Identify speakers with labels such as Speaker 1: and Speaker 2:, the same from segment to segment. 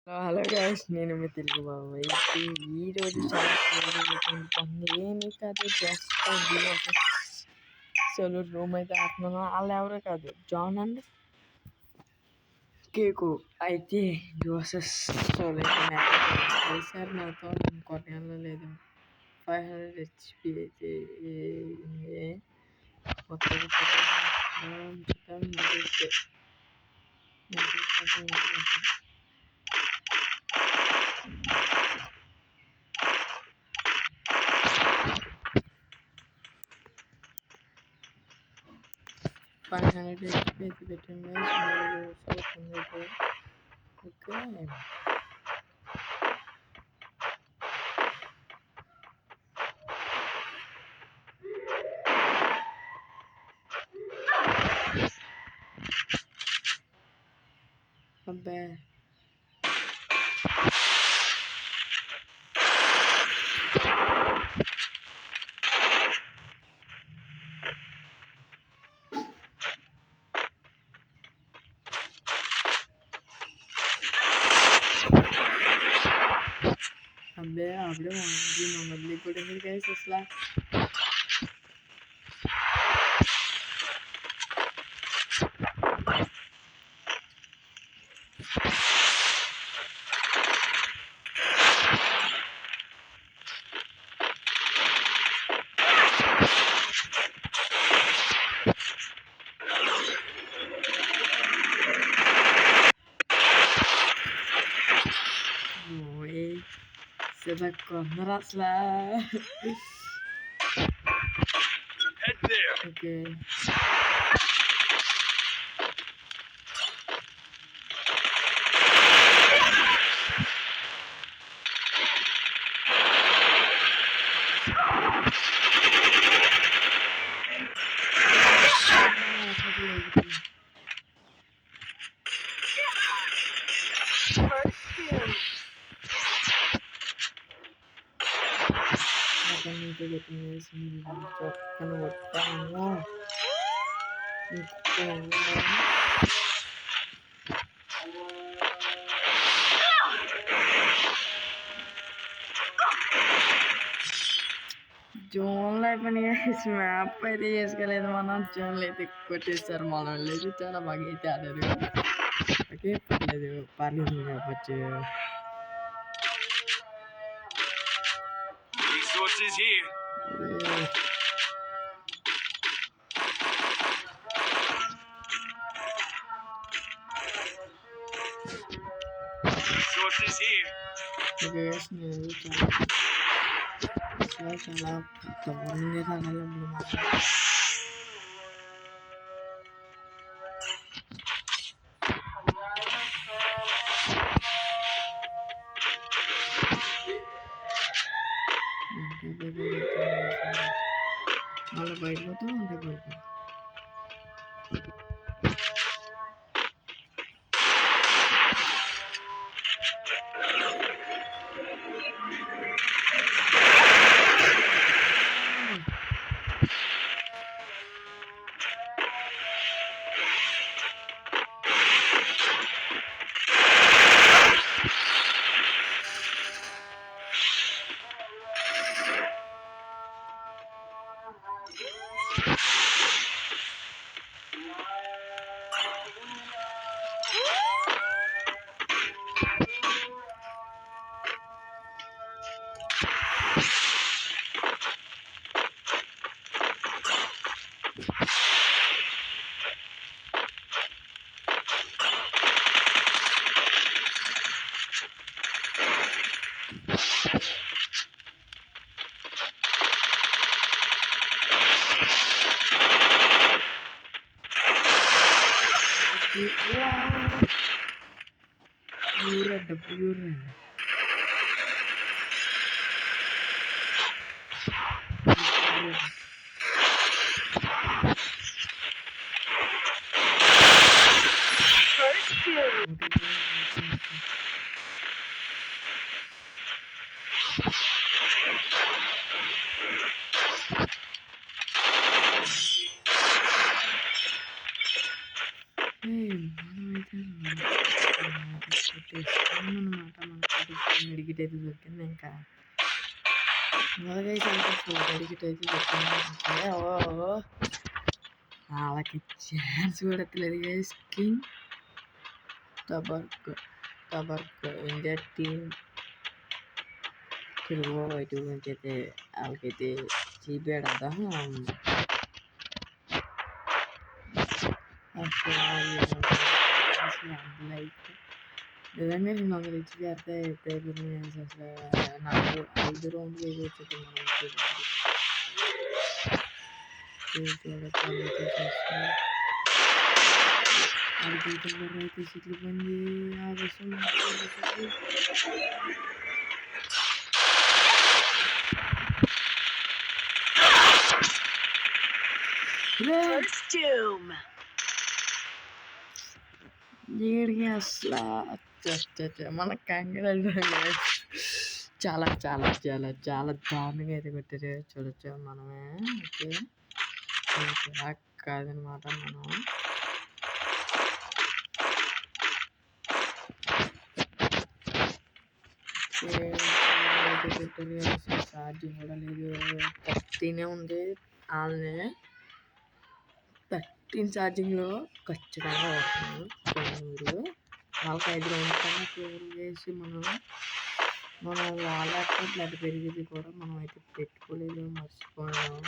Speaker 1: Hello guys, నేను మీ తెలుగు బాబు. అయితే ఈరోజు చాలా క్రేజీగా పని ఏమీ కాదు, జస్ట్ సోలో రూమ్ అయితే ఆడుతున్నాను. వాళ్ళు ఎవరో కాదు, జాన్ అండ్ కేకు. అయితే యూఎస్ఎస్ సోలో సార్ నాతో కొట్టేయాలో లేదు. 500 హెచ్పి అయితే కొత్తగా $500 అయితే పెట్టండి. ఓకే, అబ్బా అబ్బే అప్పుడే మళ్ళీ కూడా ఎందుకు గైస్ అసలు కొందరు అసలు ఓకే నీతో చొక్కను కొట్టాను. జోన్లో అయిపోయినాయి. మ్యాప్ అయితే చేసుకోలేదు, మనం జోన్లో అయితే కొట్టేస్తారు. మన వాళ్ళు అయితే చాలా బాగా అయితే ఆడారు. ఓకే, పర్లేదు చెప్పచ్చు.
Speaker 2: Resources here. Resources here.
Speaker 1: Okay, చాలా తొందరగా తాగాలి. మళ్ళీ బయటపోతే ఉంటే పడుతుంది. Pure. దొరికిందనమాట. మనకి మెడికిట్ అయితే దొరికింది. ఇంకా అలాగే మెడికిట్ అయితే దొరికింది. వాళ్ళకి ఛాన్స్ కూడా తెలియదు గైస్. కింగ్ టబర్క్ ఇండియా టీమ్ తెలుగు వైట్ గురించి అయితే వాళ్ళకైతే చూపాడు కదా. నిజంగా నేను ఒక రిచ్ చేస్తే అసలు నాకు 5 రౌండ్లు ఏదో వచ్చేది. అయితే సిట్లు పొంది ఆ విషయం ఏడికి అసలు మన కంగ్రాచులేషన్స్. చాలా చాలా చాలా చాలా దారుణంగా అయితే కొట్టారు. చూడొచ్చు మనమే. ఓకే కాదనమాట. మనం ఛార్జింగ్ కూడా లేదు. 13 ఉంది. వాళ్ళని 13 ఛార్జింగ్లో ఖచ్చితంగా వస్తుంది. వాళ్ళకి 5 రౌండ్ల కన్నా క్లియర్ చేసి మనం వాళ్ళ బ్లడ్ పెరిగేది కూడా మనం అయితే పెట్టుకోలేదు, మర్చిపోయాము.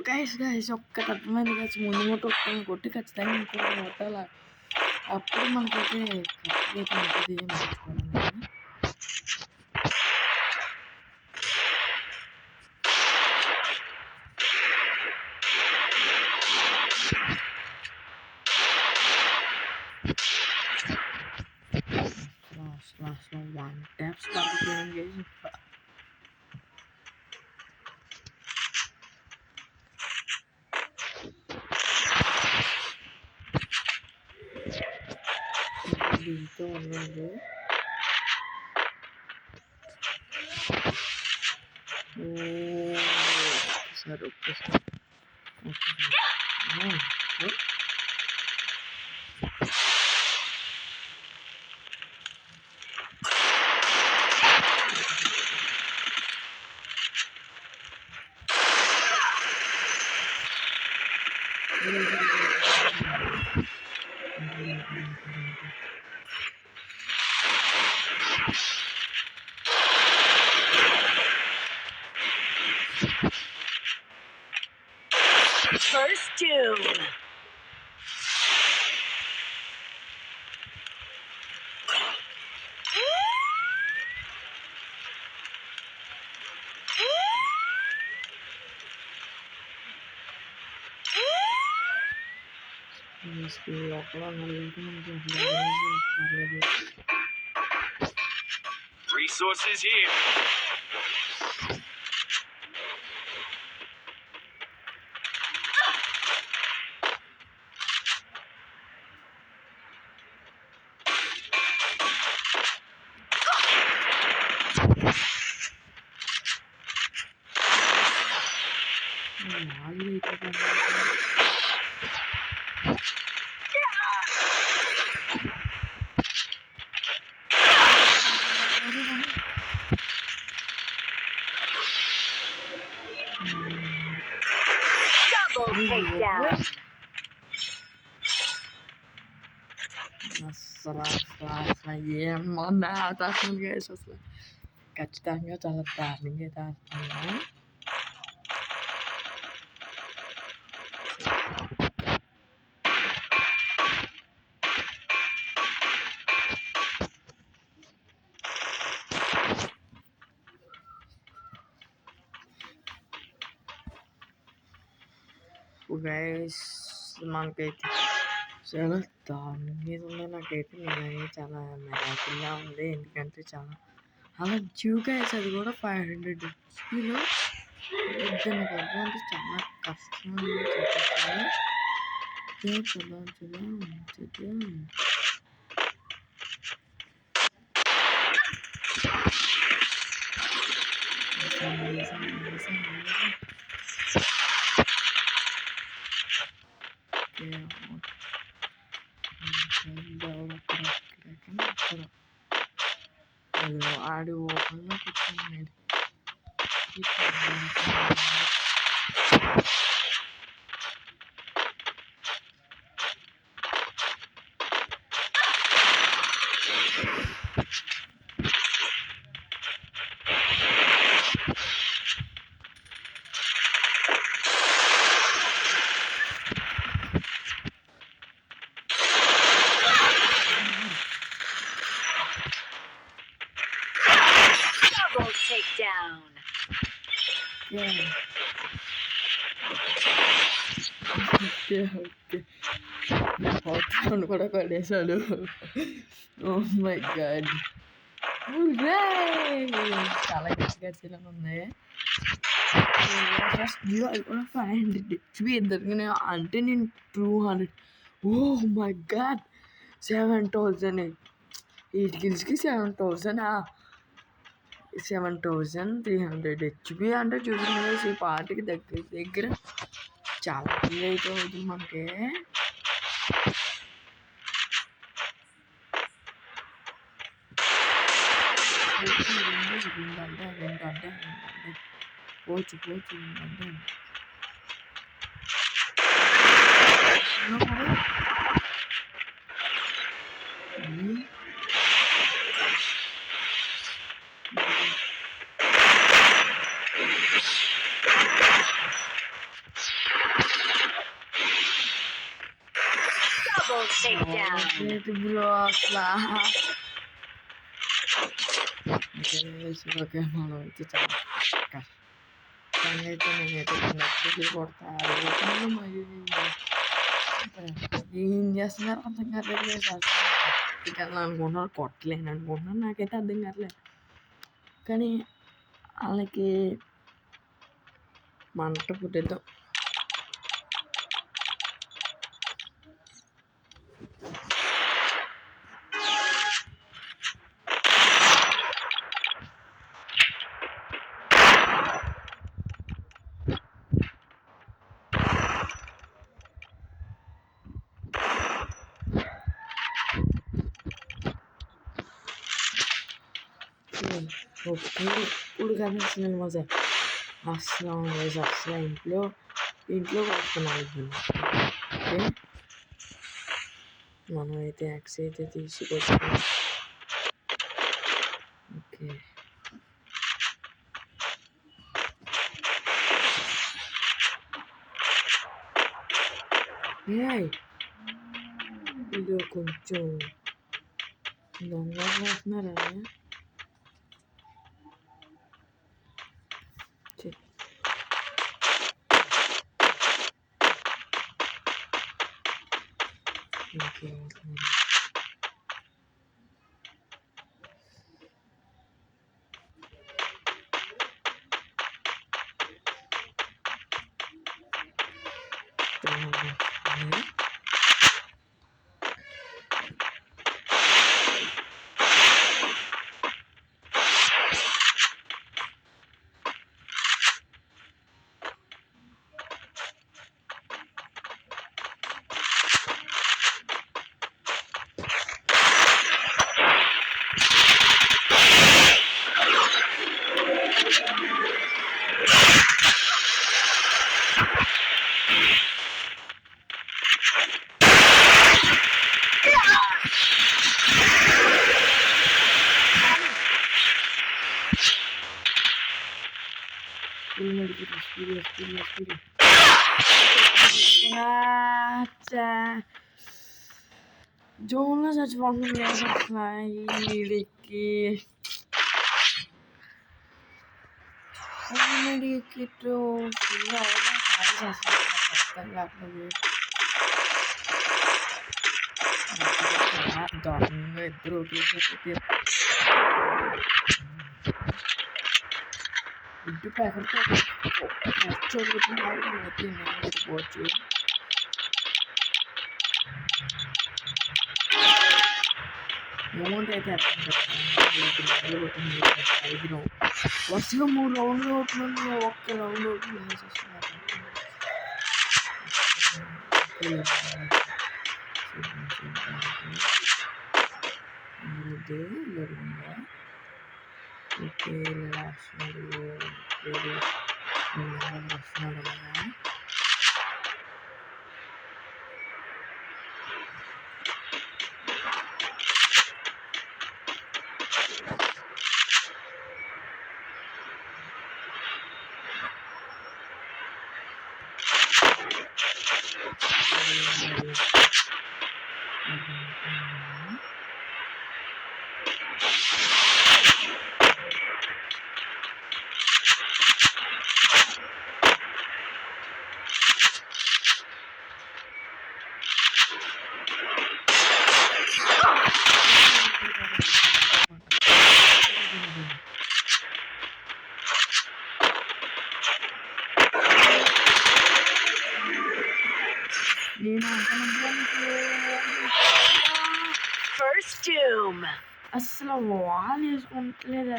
Speaker 1: గైస్ ఒక్క తప్పమంది కలిసి ముందు కొట్టి ఖచ్చితంగా ఇంకొకటి కొట్టాల. అప్పుడు మనకైతే ఉంటుంది. వన్ ట్యాప్స్ దీంతో ఉన్నది. ఒక్కసారి
Speaker 2: First doom.
Speaker 3: Resources here.
Speaker 1: అసలు ఏమన్నా ఆటేస్తున్నాను గైస్ అసలు ఖచ్చితంగా చాలా దారుణంగా అయితే ఆడుతున్నాను. గైస్ మనకైతే చాలా దారుణంగా ఉంది. నాకైతే నేనైతే చాలా మెరాకిల్లా ఉంది. ఎందుకంటే చాలా అలా జ్యూ గైస్ అది కూడా 500 హెచ్పీలో ఇద్దరిని కొట్టాలంటే చాలా కష్టం చూద్దాం. ఆడి ఓపెన్లో కూర్చొని
Speaker 2: Double takedown.
Speaker 1: ఓకే పౌత్రాన్ని కూడా కొట్టేశాడు. ఓ మై గాడ్ చాలా గట్టిగా ఉంది. ఫస్ట్ జియో అది కూడా 500 హెచ్పీ దొరికినాయి అంటే నేను 200. ఓ మై గాడ్ 7,000 8 కిల్స్కి 7,300 హెచ్పీ అంటే చూసుకునే ఈ పార్టీకి దగ్గర చాలా కిల్ అయితే అవుతుంది మనకి. రెండు పోచ్చు అంటే
Speaker 2: Double takedown.
Speaker 1: ఓకే మనం అయితే చాలా అయితే నేనైతే నచ్చి కొడతాను. ఏం చేస్తున్నారు అర్థం కావట్లేదు. అనుకుంటున్నారు కొట్టలేను అనుకుంటున్నాను. నాకైతే అర్థం కావట్లేదు. కానీ వాళ్ళకి మంట పుట్టేద్దాం. ఇప్పుడు కనిపిస్తుంది మజా అసలు ఇంట్లో పడుతున్నాను. ఓకే మనం అయితే యాక్స్ అయితే తీసుకొచ్చాం. ఓకే ఇది కొంచెం దొంగ వస్తున్నారా? ఓకే జోన్లో చచ్చిపోతున్నాయి వీడికి కిట్ ఫుల్ అర్థం కావట్లేదు. దారుణంగా ఇద్దరు ఇంటి ప్యాకెట్తో పోవచ్చు. అమౌంట్ అయితే వరుసగా 3 రౌండ్లు అవుతుంది. ఒక్క రౌండ్ అవుతుంది ఓకే వస్తున్నాడు కదా.
Speaker 2: First doom.
Speaker 1: అసలు వాల్ వేసుకుంటలేదు.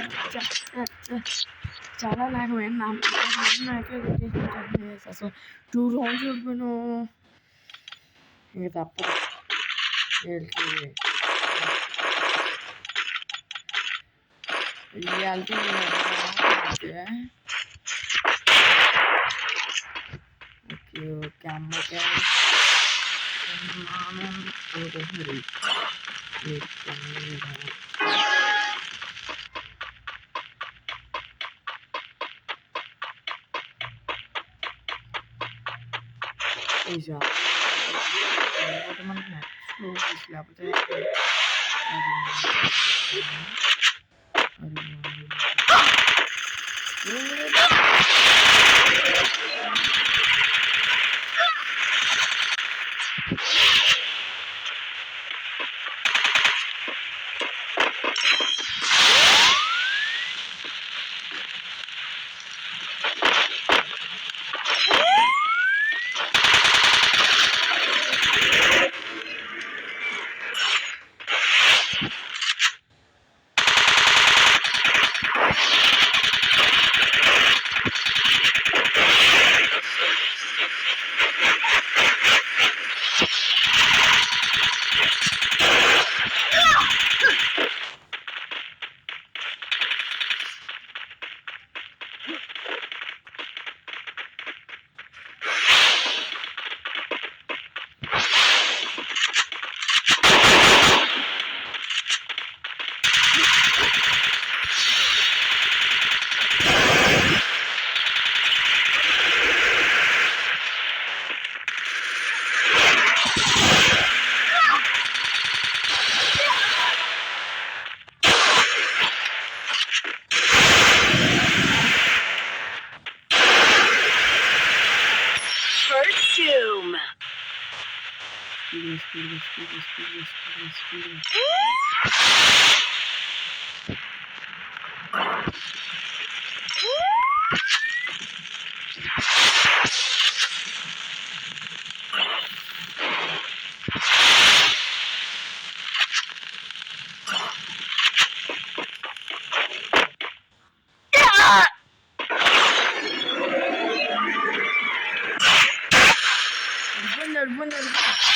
Speaker 1: చాలా నాకమైన నాకే అసలు 2 రౌండ్స్ ఓడిపోయాను. ఇంక తప్పదు రియాలిటీ ఓకే అమ్మకే అనుకుంటున్నారు. మనకి నెక్స్ట్ లేకపోతే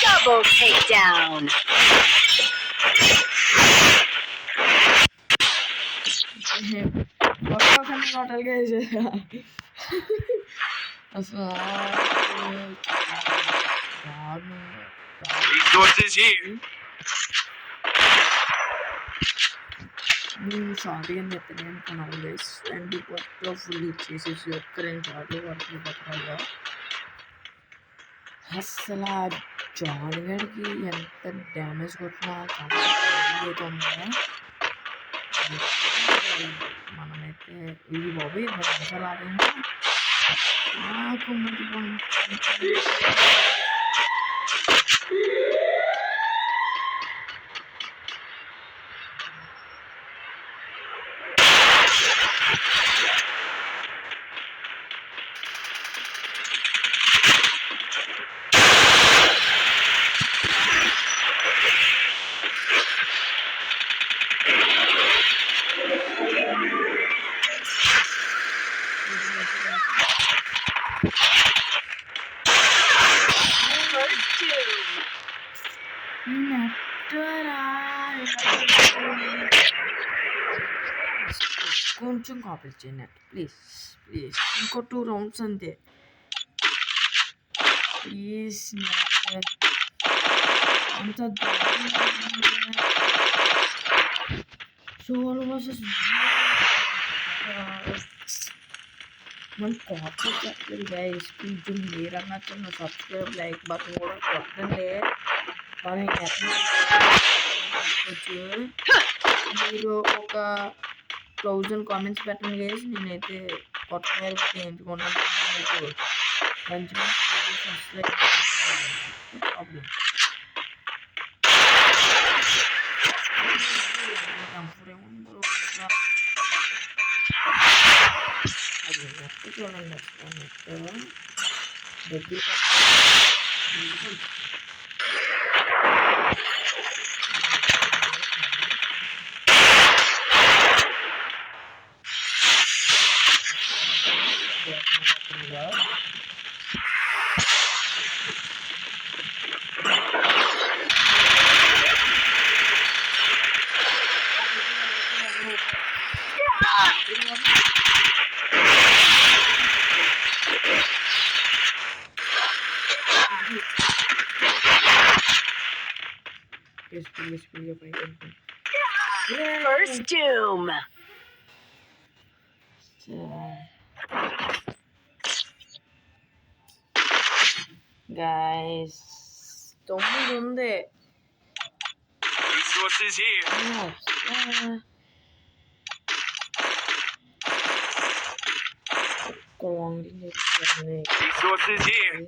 Speaker 2: Double takedown.
Speaker 3: Resources here.
Speaker 1: నేను షార్ట్గా చెప్తాను అనుకున్నాను గైస్. అండ్ కొత్త ఫుల్ ఇచ్చేసేసి ఒక్క 2 షార్ట్లు పడుతుంది పక్కనగా. అస్సలు ఆ జాన్ గడికి ఎంత డ్యామేజ్ కొట్టినా అవుతుందా మనమైతే ఇది బాబు అసలు ఆడేమో నాకు మంచి కొంచెం కాపీ చేయండి ప్లీజ్ ప్లీజ్. ఇంకో 2 రౌండ్స్ అంతే ప్లీజ్. అంత సోలో వర్సెస్ మన కాపీ చెప్పలేదు గైస్. కొంచెం మీరన్నా చిన్న సబ్స్క్రైబ్ లైక్ బటన్ కూడా కొట్టండి. కానీ చెప్పచ్చు మీరు ఒక 1000 కామెంట్స్ పెట్టండి గైస్. నేనైతే కొత్త వాళ్ళకి చేయించుకుంటాను. మీకు మంచి మంచి సబ్స్క్రైబ్ ప్రాబ్లం అది నెట్ చూడండి. నెట్ దగ్గర
Speaker 2: First doom.
Speaker 1: Guys, 9 ఉంది.
Speaker 2: Resources here. Resources here.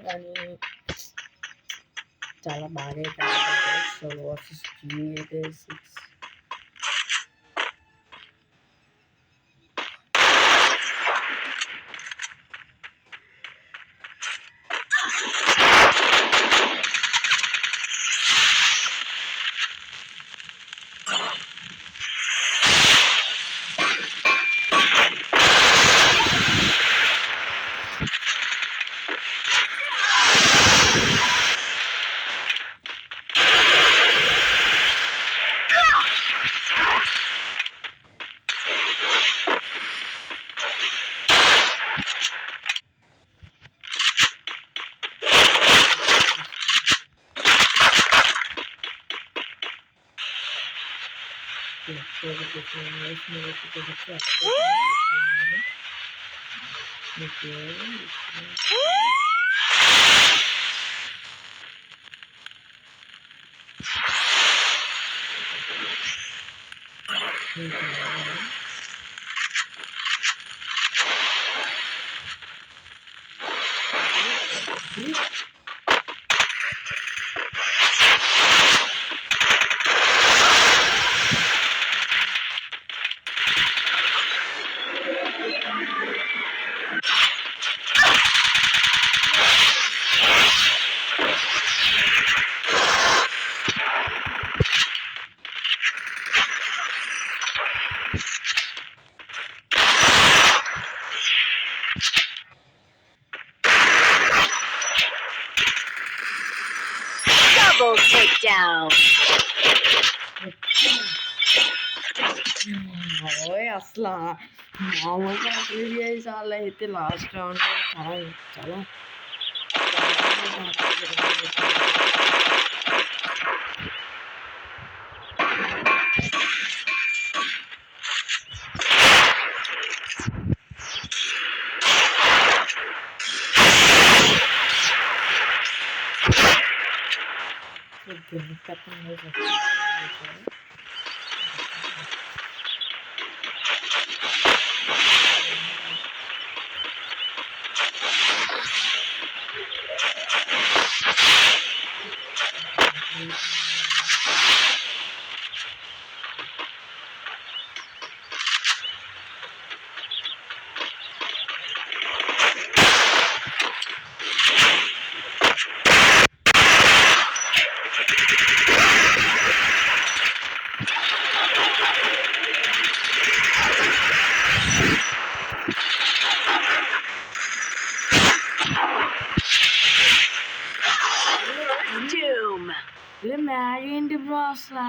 Speaker 1: కానీ చాలా బాగా solo versus GTA 6.
Speaker 2: Double takedown.
Speaker 1: అసలు మామూలుగా ప్రీవియస్ వాళ్ళు అయితే లాస్ట్ రౌండ్ చాలా చాలా
Speaker 2: Doom.
Speaker 1: మ్యాగ్ ఏంటి బ్రో అసలు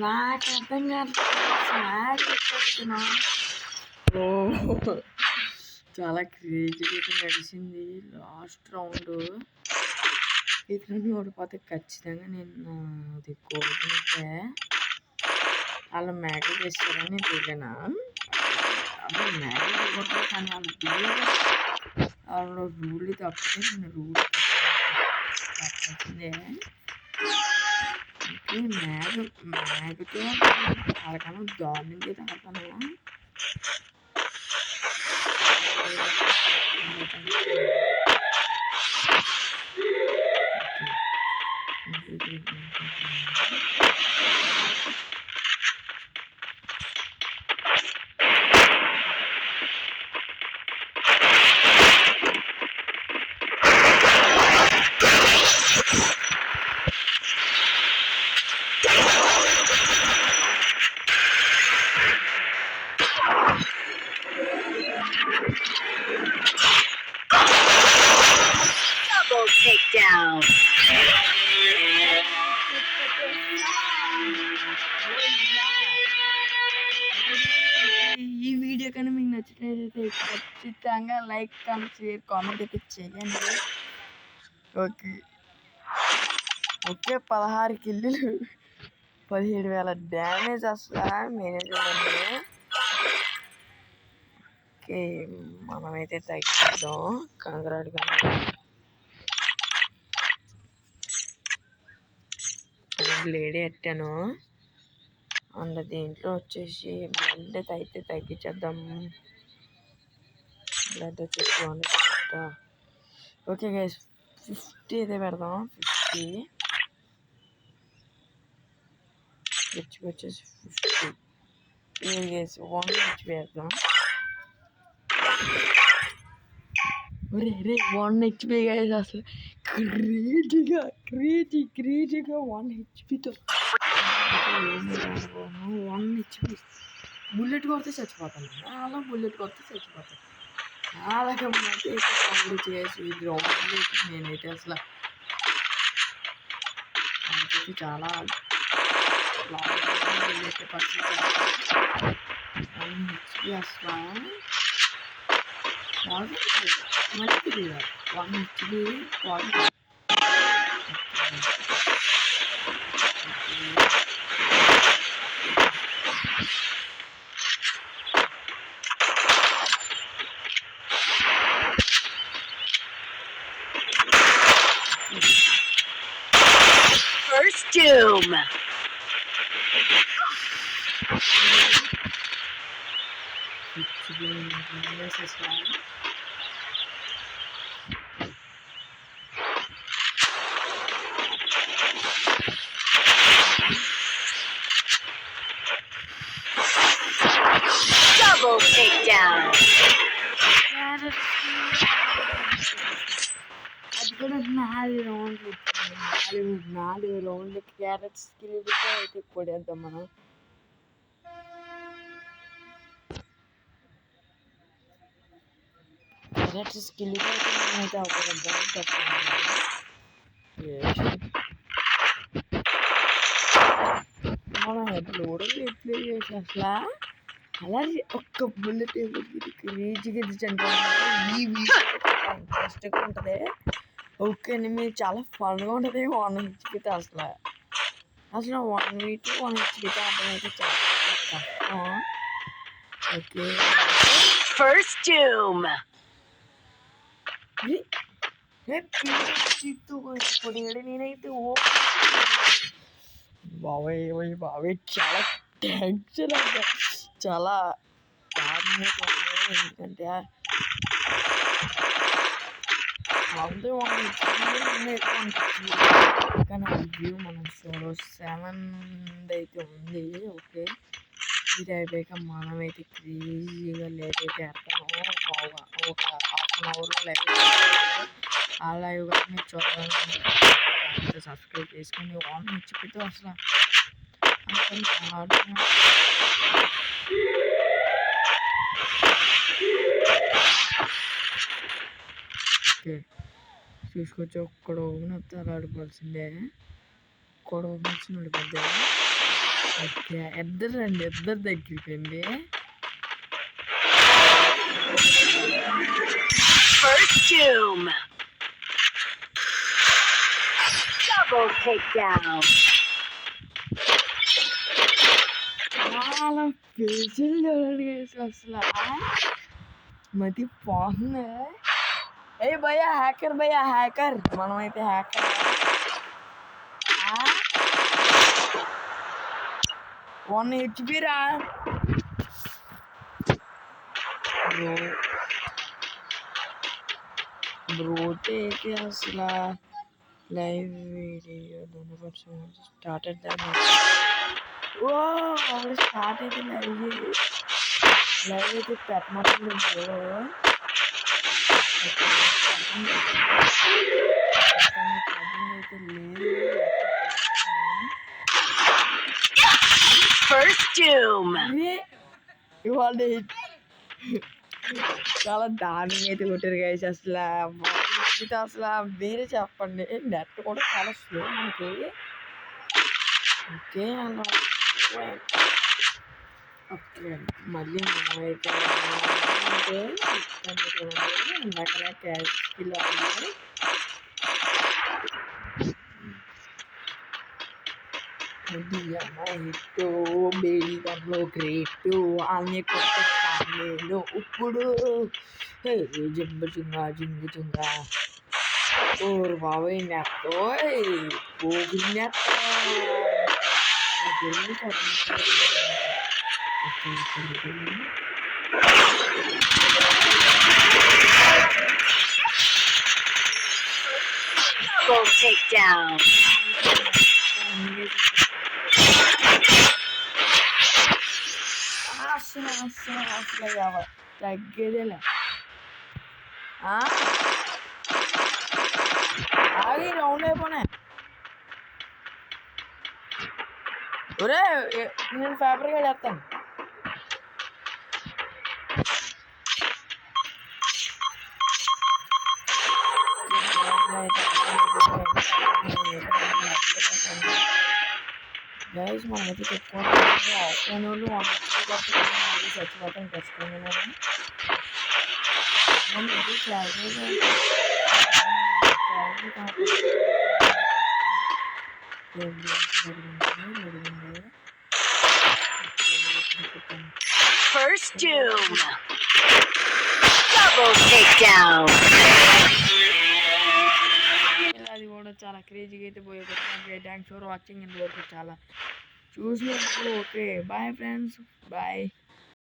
Speaker 1: నాకు అర్థం కాదు ఓ చాలా క్రేజీగా నడిచింది లాస్ట్ రౌండ్. ఇతను ఓడిపోతే ఖచ్చితంగా నేను అది కోరుకుంటే వాళ్ళ మ్యాగీ చేస్తారని నేను తెలియనా అప్పుడు మ్యాగీ కొట్టాలి కానీ వాళ్ళ రూల్ తప్పితే నేను రూల్ తప్పాల్సిందే. మ్యాగ్తో వాళ్ళకన్నా దారుణంగా తాగుతాను.
Speaker 2: Double takedown.
Speaker 1: ఈ వీడియో కానీ మీకు నచ్చినట్లయితే ఖచ్చితంగా లైక్ కానీ షేర్ కామెంట్ అయితే చేయండి. ఓకే 16 కిల్లులు 17,000 డ్యామేజ్ అసలు మేనేజర్. ఓకే మనమైతే తగ్గిద్దాం కంగ్రాట్గా. బ్లేడ్ ఎట్టాను అండ్ దీంట్లో వచ్చేసి బ్లడ్ అయితే తగ్గించేద్దాం. బ్లడ్ వచ్చేసి 1 ఓకే గైస్ 50 అయితే పెడదాం. 50 హెచ్పి వచ్చేసి 50 గైస్ 1 హెచ్పి వేద్దాం. రే 1 హెచ్పి గైస్ అసలు క్రేజీగా 1 హెచ్పితో 1 హెచ్పి బుల్లెట్ కొడితే చచ్చిపోతాను. అలా బుల్లెట్ కొడితే చచ్చిపోతాను. అలాగే అయితే కామెడీ చేసి గ్రౌండ్లో నేనైతే అసలు నాకైతే చాలా వెళ్ళే పరిస్థితి 1 హెచ్పి అసలు మంచిది 1 HP
Speaker 2: First Doom. Double takedown.
Speaker 1: అది కూడా 4 రౌండ్లు 4 రౌండ్లు క్యారెట్ స్కిల్తో అయితే కొడేద్దాం మనం. క్యారెట్ స్కిల్తో అయితే మనమైతే అవగద్దాం మనం ఎప్పుడు ఎట్లా చేసి అసలు అలా ఒక్క బుల్లెట్ క్రేజీగా చనిపోయినా ఈ వీడియో చాలా ఇంట్రెస్టింగ్గా ఉంటుంది. ఓకే అండి, మీరు చాలా ఫన్గా ఉంటుంది 1 హెచ్‌పీతో అసలు. 1v2 1 హెచ్‌పీతో అర్థమైతే చాలా కష్టం. ఓకే.
Speaker 2: First doom.
Speaker 1: పొడిగాడు నేనైతే బాబాయ్ బాబాయ్ చాలా టెన్షన్ అంటే చాలా దారుణంగా ఉంది. ఎందుకంటే అందరూ కానీ రివ్యూ మనం సోలో 7 అయితే ఉంది. ఓకే, ఇది అయిపోయాక మనమైతే క్రేజీగా లైవ్ అయితే వేస్తాము. ఒక హాఫ్ అన్ అవర్లో లైవ్ ఆ లైవ్ కానీ మీరు చూడాలంటే సబ్స్క్రైబ్ చేసుకుని 1 హెచ్‌పీతో అసలు ఓకే, చూసుకొచ్చి ఒక్కడ ఓపెన్ ఆడుకోవాల్సిందే. ఒక్కడ ఓపెన్ వచ్చిన పెద్ద. ఓకే, ఇద్దరు దగ్గరికి అండి.
Speaker 2: First doom. Double takedown.
Speaker 1: చాలా పేజీలు చూడండి అసలు మతి పోతుంది. ఏ భయ్యా హ్యాకర్ మనమైతే హ్యాకర్ 1 హెచ్‌పీ రా బ్రోతే అయితే అసలు లైవ్ వీడియో స్టార్ట్ అయితే స్టార్ట్ అయితే లైవ్ అయితే పెట్టమంటుంది బ్రో. అయితే లేదు.
Speaker 2: First doom.
Speaker 1: ఇవాళ చాలా దారుణంగా అయితే కొట్టారు గైస్ అసలు. అసలు మీరే చెప్పండి, నెట్ కూడా చాలా స్లో మనకి. ఓకే అలా ఓకే, మళ్ళీ మనమైతే ఇందాక క్యాష్ కిలో హిట్ బేడిగంలో గ్రేట్ అన్ని కొత్త ఫ్యామిలీలో ఇప్పుడు జింగు జింగా ఓరు బాబాయ్ నెత్తో పోగి నెత్త
Speaker 2: Double takedown.
Speaker 1: అసలు తగ్గేదేలే. ఆగి రౌండ్ అయిపోయినా. ఒరే నేను పేపర్గా వేస్తాను. గైస్ మనమైతే చెప్పుకోవాలి ఆఫ్లైన్ వాళ్ళు చచ్చిపోతాం ఖచ్చితంగా.
Speaker 2: First doom. Double takedown.
Speaker 1: అది కూడా చాలా క్రేజీగా అయితే పోయి థ్యాంక్స్ ఫర్ వాచింగ్. ఇంతవరకు చాలా చూసినప్పుడు ఓకే బాయ్ ఫ్రెండ్స్ బాయ్.